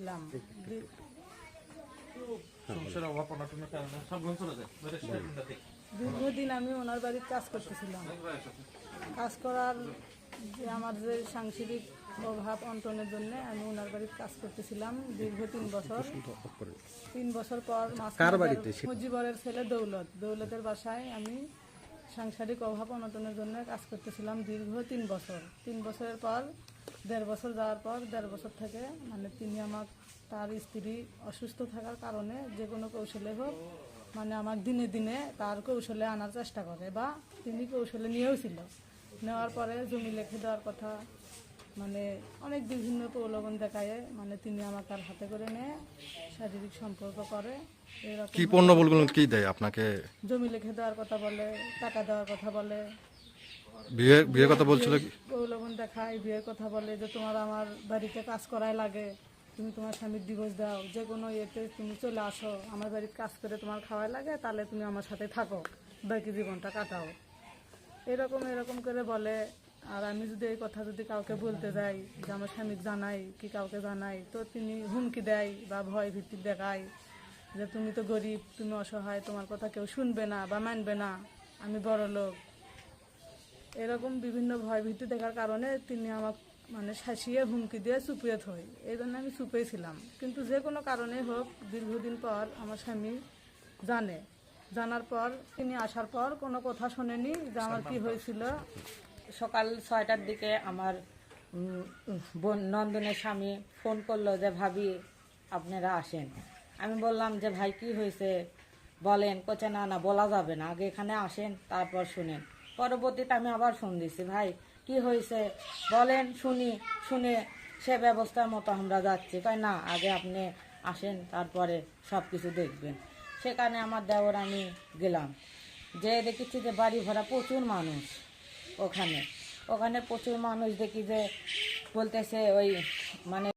ছিলাম। দীর্ঘদিন আমি ওনার বাড়ির কাজ করতেছিলাম। কাজ করার যে আমার যে সাংসারিক অভাব অন্টনের জন্য আমি ওনার বাড়ির কাজ করতেছিলাম দীর্ঘ 3 বছর। 3 বছর পর মুজিবরের ছেলে দৌলতের বাসায় আমি সাংসারিক অভাব অনটনের জন্য কাজ করতেছিলাম দীর্ঘ 3 বছর। 3 বছরের পর 1.5 বছর যাওয়ার পর 1.5 বছর থেকে মানে তিনি আমার তার স্ত্রী অসুস্থ থাকার কারণে যে কোনো কৌশলে হোক মানে আমার দিনে দিনে তার কৌশলে আনার চেষ্টা করে বা তিনি কৌশলে নিয়েও ছিল। নেওয়ার পরে জমি লিখে দেওয়ার কথা মানে অনেক বিভিন্ন প্রলোভন দেখায় মানে তিনি আমার তার হাতে করে নিয়ে শারীরিক সম্পর্ক করে। এরকম কি পণ্যবলগুলো কি দেয় আপনাকে? জমি লিখে দেওয়ার কথা বলে, টাকা দেওয়ার কথা বলে, বিয়ের কথা বলছিল কি? প্রলোভন দেখায়, বিয়ের কথা বলে যে তোমার আমার বাড়িতে কাজ করাই লাগে, তুমি তোমার স্বামীর ডিভোর্স দাও, যে কোনো ইয়েতে তুমি চলে আসো, আমার বাড়িতে কাজ করে তোমার খাওয়াই লাগে, তাহলে তুমি আমার সাথে থাকো, বাকি জীবনটা কাটাও। এরকম করে বলে। আর আমি যদি এই কথা যদি কাউকে বলতে যাই যে আমার স্বামীকে জানাই কি কাউকে জানাই, তো তিনি হুমকি দেয় বা ভয় ভীতি দেখায় যে তুমি তো গরিব, তুমি অসহায়, তোমার কথা কেউ শুনবে না বা মানবে না, আমি বড় লোক। এরকম বিভিন্ন ভয় ভীতি দেখার কারণে তিনি আমাকে মানে শাসিয়ে হুমকি দিয়ে চুপিয়ে থই। এই জন্য আমি চুপেই ছিলাম। কিন্তু যে কোনো কারণে হোক দীর্ঘদিন পর আমার স্বামী জানার পর তিনি আসার পর কোনো কথা শোনেনি যে আমার কি হয়েছিল। সকাল 6টার দিকে আমার নন্দনের স্বামী ফোন করলো যে ভাবি আপনারা আসেন। আমি বললাম যে ভাই কি হয়েছে বলেন। কোচে না বলা যাবে না, আগে এখানে আসেন তারপর শুনেন। পরবর্তীতে আমি আবার ফোন দিছি, ভাই কি হয়েছে বলেন, শুনে সে ব্যবস্থার মতো আমরা যাচ্ছি। তাই না, আগে আপনি আসেন তারপরে সব কিছু দেখবেন। সেখানে আমার দেওর আমি গেলাম, যে দেখেছি যে বাড়ি ভরা প্রচুর মানুষ। ওখানে প্রচুর মানুষ দেখি যে বলতেছে ওই মানে